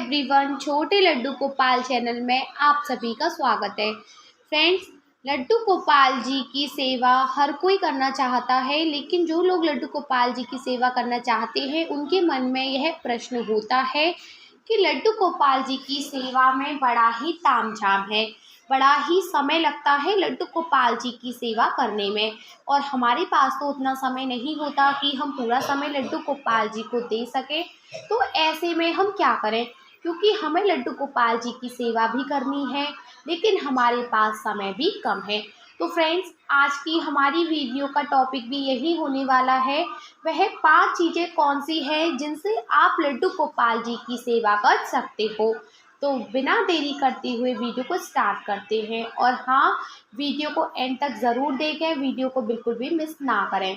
Everyone, छोटे Laddu Gopal channel में आप सभी का स्वागत है। फ्रेंड्स, लड्डू गोपाल जी की सेवा हर कोई करना चाहता है, लेकिन जो लोग लड्डू गोपाल जी की सेवा करना चाहते हैं उनके मन में यह प्रश्न होता है कि लड्डू गोपाल जी की सेवा में बड़ा ही तामझाम है, बड़ा ही समय लगता है लड्डू गोपाल जी की सेवा करने में, और हमारे पास तो उतना समय नहीं होता कि हम पूरा समय लड्डू गोपाल जी को दे सकें। तो ऐसे में हम क्या करें, क्योंकि हमें लड्डू गोपाल जी की सेवा भी करनी है, लेकिन हमारे पास समय भी कम है। तो फ्रेंड्स, आज की हमारी वीडियो का टॉपिक भी यही होने वाला है। वह 5 चीज़ें कौन सी हैं जिनसे आप लड्डू गोपाल जी की सेवा कर सकते हो। तो बिना देरी करते हुए वीडियो को स्टार्ट करते हैं, और हाँ, वीडियो को एंड तक ज़रूर देखें, वीडियो को बिल्कुल भी मिस ना करें।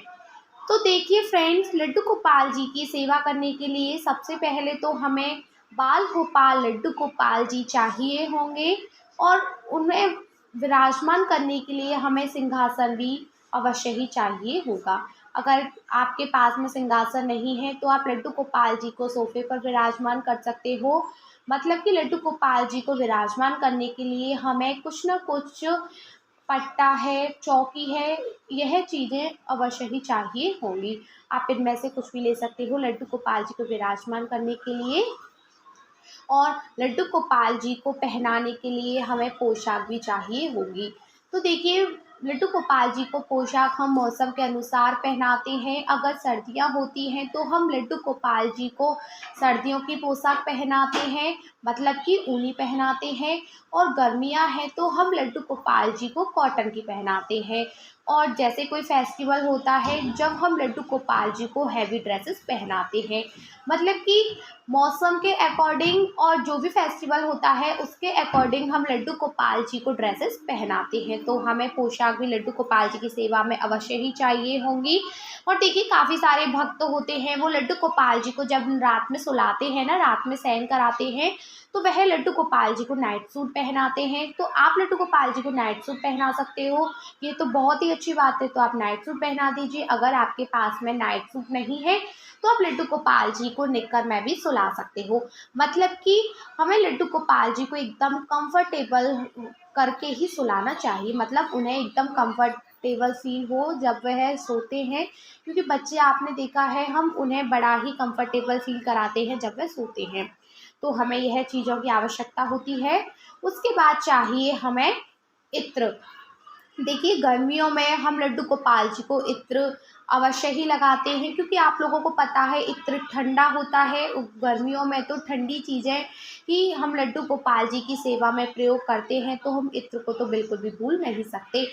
तो देखिए फ्रेंड्स, लड्डू गोपाल जी की सेवा करने के लिए सबसे पहले तो हमें बाल गोपाल लड्डू गोपाल जी चाहिए होंगे, और उन्हें विराजमान करने के लिए हमें सिंहासन भी अवश्य ही चाहिए होगा। अगर आपके पास में सिंहासन नहीं है तो आप लड्डू गोपाल जी को सोफे पर विराजमान कर सकते हो। मतलब कि लड्डू गोपाल जी को विराजमान करने के लिए हमें कुछ न कुछ पट्टा है, चौकी है, यह चीज़ें अवश्य ही चाहिए होंगी। आप इनमें से कुछ भी ले सकते हो लड्डू गोपाल जी को विराजमान करने के लिए। और लड्डू गोपाल जी को पहनाने के लिए हमें पोशाक भी चाहिए होगी। तो देखिए, लड्डू गोपाल जी को पोशाक हम मौसम के अनुसार पहनाते हैं। अगर सर्दियाँ होती हैं तो हम लड्डू गोपाल जी को सर्दियों की पोशाक पहनाते हैं, मतलब कि ऊनी पहनाते हैं। और गर्मियाँ हैं तो हम लड्डू गोपाल जी को कॉटन की पहनाते हैं। और जैसे कोई फेस्टिवल होता है, जब हम लड्डू गोपाल जी को हैवी ड्रेसेस पहनाते हैं। मतलब कि मौसम के अकॉर्डिंग और जो भी फेस्टिवल होता है उसके अकॉर्डिंग हम लड्डू गोपाल जी को ड्रेसेस पहनाते हैं। तो हमें पोशाक भी लड्डू गोपाल जी की सेवा में अवश्य ही चाहिए होंगी। और देखिए, काफ़ी सारे भक्त होते हैं, वो लड्डू गोपाल जी को जब रात में सुलाते हैं ना, रात में शयन कराते हैं, तो वह लड्डू गोपाल जी को नाइट सूट पहनाते हैं। तो आप लड्डू गोपाल जी को नाइट सूट पहना सकते हो, ये तो बहुत ही अच्छी बात है। तो आप नाइट सूट पहना दीजिए। अगर आपके पास में नाइट सूट नहीं है तो आप लड्डू गोपाल जी को निक्कर में भी सुला सकते हो। मतलब कि हमें लड्डू गोपाल जी को एकदम कंफर्टेबल करके ही सुलाना चाहिए, मतलब उन्हें एकदम कंफर्टेबल फील हो जब वह सोते हैं। क्योंकि बच्चे, आपने देखा है, हम उन्हें बड़ा ही कंफर्टेबल फील कराते हैं जब वह सोते हैं। तो हमें यह चीज़ों की आवश्यकता होती है। उसके बाद चाहिए हमें इत्र। देखिए, गर्मियों में हम लड्डू गोपाल जी को इत्र अवश्य ही लगाते हैं, क्योंकि आप लोगों को पता है इत्र ठंडा होता है। गर्मियों में तो ठंडी चीज़ें ही हम लड्डू गोपाल जी की सेवा में प्रयोग करते हैं, तो हम इत्र को तो बिल्कुल भी भूल नहीं सकते।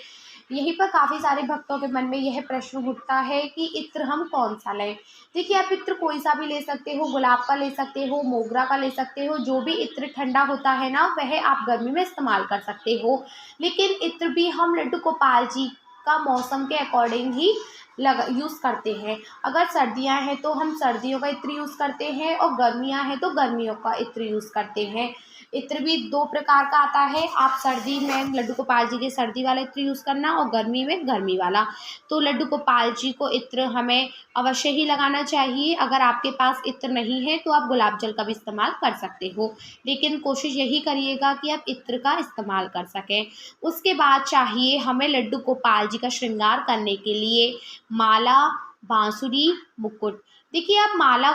यहीं पर काफ़ी सारे भक्तों के मन में यह प्रश्न उठता है कि इत्र हम कौन सा लें। देखिए, आप इत्र कोई सा भी ले सकते हो, गुलाब का ले सकते हो, मोगरा का ले सकते हो। जो भी इत्र ठंडा होता है ना, वह आप गर्मी में इस्तेमाल कर सकते हो। लेकिन इत्र भी हम लड्डू गोपाल जी का मौसम के अकॉर्डिंग ही यूज़ करते हैं। अगर सर्दियां हैं तो हम सर्दियों का इत्र यूज़ करते हैं, और गर्मियां हैं तो गर्मियों का इत्र यूज़ करते हैं। इत्र भी 2 प्रकार का आता है। आप सर्दी में लड्डू गोपाल जी के सर्दी वाला इत्र यूज़ करना, और गर्मी में गर्मी वाला। तो लड्डू गोपाल जी को इत्र हमें अवश्य ही लगाना चाहिए। अगर आपके पास इत्र नहीं है तो आप गुलाब जल का भी इस्तेमाल कर सकते हो, लेकिन कोशिश यही करिएगा कि आप इत्र का इस्तेमाल कर सकें। उसके बाद चाहिए हमें लड्डू गोपाल जी का श्रृंगार करने के लिए माला, बांसुरी, मुकुट। देखिए, आप माला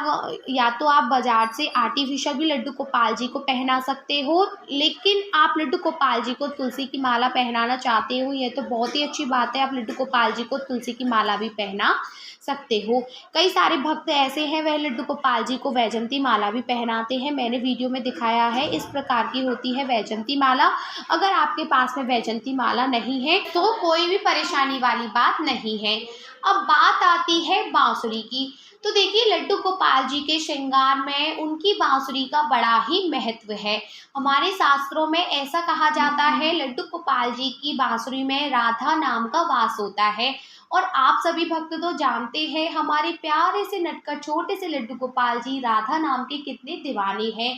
या तो आप बाजार से आर्टिफिशियल भी लड्डू गोपाल जी को पहना सकते हो, लेकिन आप लड्डू गोपाल जी को तुलसी की माला पहनाना चाहते हो, यह तो बहुत ही अच्छी बात है। आप लड्डू गोपाल जी को तुलसी की माला भी पहना सकते हो। कई सारे भक्त ऐसे हैं, वह लड्डू गोपाल जी को वैजंती माला भी पहनाते हैं। मैंने वीडियो में दिखाया है, इस प्रकार की होती है वैजंती माला। अगर आपके पास में वैजंती माला नहीं है तो कोई भी परेशानी वाली बात नहीं है। अब बात आती है बांसुरी की। तो देखिए, लड्डू गोपाल जी के श्रृंगार में उनकी बांसुरी का बड़ा ही महत्व है। हमारे शास्त्रों में ऐसा कहा जाता है, लड्डू गोपाल जी की बांसुरी में राधा नाम का वास होता है। और आप सभी भक्त तो जानते हैं, हमारे प्यारे से नटखट छोटे से लड्डू गोपाल जी राधा नाम के कितने दीवाने हैं।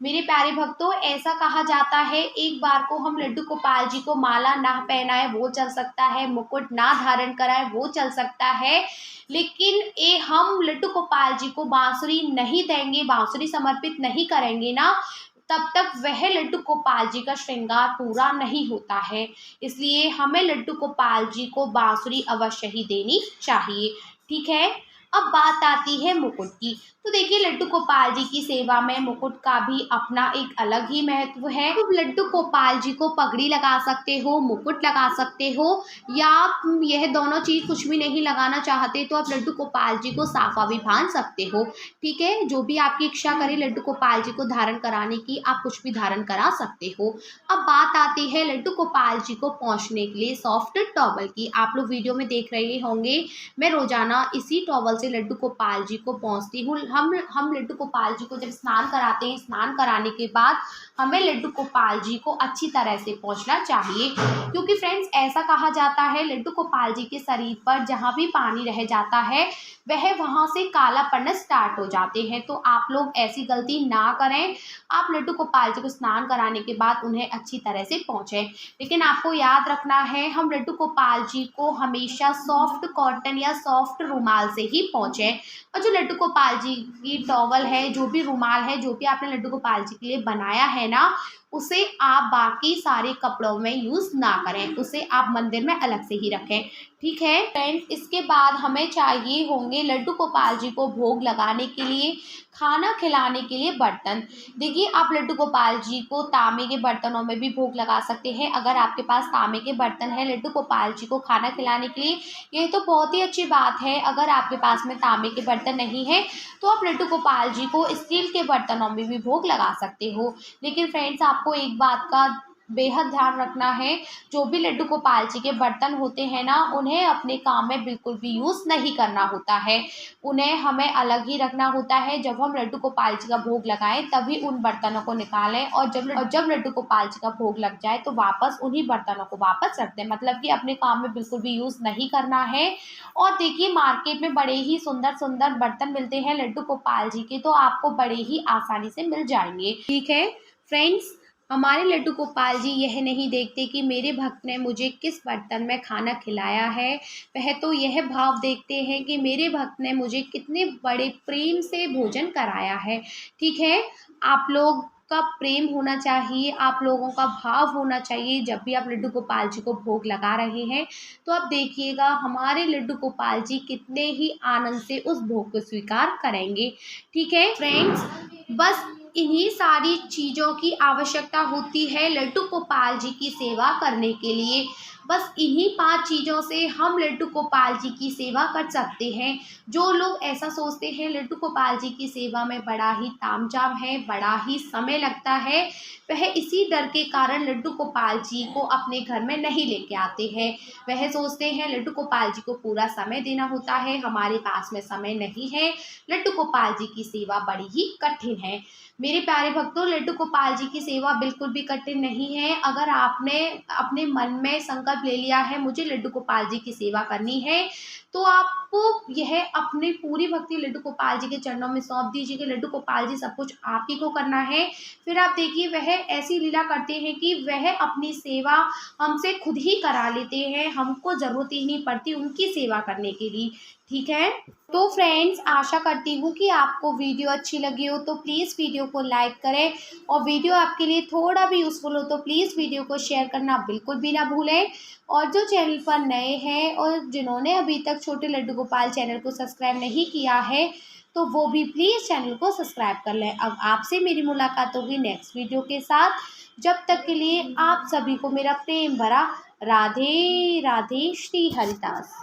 मेरे प्यारे भक्तों, ऐसा कहा जाता है एक बार को हम लड्डू गोपाल जी को माला ना पहनाए वो चल सकता है, मुकुट ना धारण कराए वो चल सकता है, लेकिन हम लड्डू गोपाल जी को बांसुरी नहीं देंगे, बांसुरी समर्पित नहीं करेंगे ना, तब तक वह लड्डू गोपाल जी का श्रृंगार पूरा नहीं होता है। इसलिए हमें लड्डू गोपाल जी को बांसुरी अवश्य ही देनी चाहिए। ठीक है। अब बात आती है मुकुट की। तो देखिए, लड्डू गोपाल जी की सेवा में मुकुट का भी अपना एक अलग ही महत्व है। तो लड्डू गोपाल जी को पगड़ी लगा सकते हो, मुकुट लगा सकते हो, या यह दोनों चीज कुछ भी नहीं लगाना चाहते तो आप लड्डू गोपाल जी को साफा भी बांध सकते हो। ठीक है। जो भी आपकी इच्छा करे लड्डू गोपाल जी को धारण कराने की, आप कुछ भी धारण करा सकते हो। अब बात आती है लड्डू गोपाल जी को पहुंचने के लिए सॉफ्ट टॉवल की। आप लोग वीडियो में देख रहे होंगे, मैं रोजाना इसी टॉवल से लड्डू गोपाल जी को पहुंचती हूँ। हम लड्डू गोपाल जी को जब स्नान कराते हैं, स्नान कराने के बाद हमें लड्डू गोपाल जी को अच्छी तरह से पोंछना चाहिए, क्योंकि फ्रेंड्स ऐसा कहा जाता है लड्डू गोपाल जी के शरीर पर जहाँ भी पानी रह जाता है वह वहाँ से काला पड़ना स्टार्ट हो जाते हैं। तो आप लोग ऐसी गलती ना करें। आप लड्डू गोपाल जी को स्नान कराने के बाद उन्हें अच्छी तरह से पोंछें। लेकिन आपको याद रखना है, हम लड्डू गोपाल जी को हमेशा सॉफ्ट कॉटन या सॉफ्ट रुमाल से ही पोंछें। और जो लड्डू गोपाल जी की टॉवल है, जो भी रुमाल है, जो भी आपने लड्डू गोपाल जी के लिए बनाया है ना, उसे आप बाकी सारे कपड़ों में यूज़ ना करें, उसे आप मंदिर में अलग से ही रखें। ठीक है फ्रेंड्स। इसके बाद हमें चाहिए होंगे लड्डू गोपाल जी को भोग लगाने के लिए, खाना खिलाने के लिए बर्तन। देखिए, आप लड्डू गोपाल जी को तांबे के बर्तनों में भी भोग लगा सकते हैं। अगर आपके पास तांबे के बर्तन है लड्डू गोपाल जी को खाना खिलाने के लिए, यह तो बहुत ही अच्छी बात है। अगर आपके पास में तांबे के बर्तन नहीं है तो आप लड्डू गोपाल जी को स्टील के बर्तनों में भी भोग लगा सकते हो। लेकिन फ्रेंड्स, आपको एक बात का बेहद ध्यान रखना है, जो भी लड्डू गोपाल जी के बर्तन होते हैं ना, उन्हें अपने काम में बिल्कुल भी यूज़ नहीं करना होता है। उन्हें हमें अलग ही रखना होता है। जब हम लड्डू गोपाल जी का भोग लगाएं तभी उन बर्तनों को निकालें, और जब लड्डू गोपाल जी का भोग लग जाए तो वापस उन्हीं बर्तनों को वापस रख दें। मतलब कि अपने काम में बिल्कुल भी यूज़ नहीं करना है। और देखिए, मार्केट में बड़े ही सुंदर सुंदर बर्तन मिलते हैं लड्डू गोपाल जी के, तो आपको बड़े ही आसानी से मिल जाएंगे। ठीक है फ्रेंड्स। हमारे लड्डू गोपाल जी यह नहीं देखते कि मेरे भक्त ने मुझे किस बर्तन में खाना खिलाया है, वह तो यह भाव देखते हैं कि मेरे भक्त ने मुझे कितने बड़े प्रेम से भोजन कराया है। ठीक है। आप लोग का प्रेम होना चाहिए, आप लोगों का भाव होना चाहिए। जब भी आप लड्डू गोपाल जी को भोग लगा रहे हैं तो आप देखिएगा हमारे लड्डू गोपाल जी कितने ही आनंद से उस भोग को स्वीकार करेंगे। ठीक है फ्रेंड्स। बस इन्हीं सारी चीज़ों की आवश्यकता होती है लड्डू गोपाल जी की सेवा करने के लिए। बस इन्हीं 5 चीज़ों से हम लड्डू गोपाल जी की सेवा कर सकते हैं। जो लोग ऐसा सोचते हैं लड्डू गोपाल जी की सेवा में बड़ा ही तामझाम है, बड़ा ही समय लगता है, वह इसी डर के कारण लड्डू गोपाल जी को अपने घर में नहीं लेके आते हैं। वह सोचते हैं लड्डू गोपाल जी को पूरा समय देना होता है, हमारे पास में समय नहीं है। लड्डू गोपाल जी की सेवा बड़ी ही कठिन है। मेरे प्यारे भक्तों, लड्डू गोपाल जी की सेवा बिल्कुल भी कठिन नहीं है। अगर आपने अपने मन में संकल्प ले लिया है मुझे लड्डू गोपाल जी की सेवा करनी है, तो आपको यह अपनी पूरी भक्ति लड्डू गोपाल जी के चरणों में सौंप दीजिए कि लड्डू गोपाल जी सब कुछ आप ही को करना है। फिर आप देखिए, वह ऐसी लीला करते हैं कि वह अपनी सेवा हमसे खुद ही करा लेते हैं, हमको ज़रूरत ही नहीं पड़ती उनकी सेवा करने के लिए। ठीक है। तो फ्रेंड्स, आशा करती हूँ कि आपको वीडियो अच्छी लगी हो, तो प्लीज़ वीडियो को लाइक करें, और वीडियो आपके लिए थोड़ा भी यूज़फुल हो तो प्लीज़ वीडियो को शेयर करना बिल्कुल भी ना भूलें। और जो चैनल पर नए हैं और जिन्होंने अभी तक छोटे लड्डू गोपाल चैनल को सब्सक्राइब नहीं किया है, तो वो भी प्लीज़ चैनल को सब्सक्राइब कर लें। अब आपसे मेरी मुलाकात होगी नेक्स्ट वीडियो के साथ। जब तक के लिए आप सभी को मेरा प्रेम भरा राधे राधे। श्री हरिदास।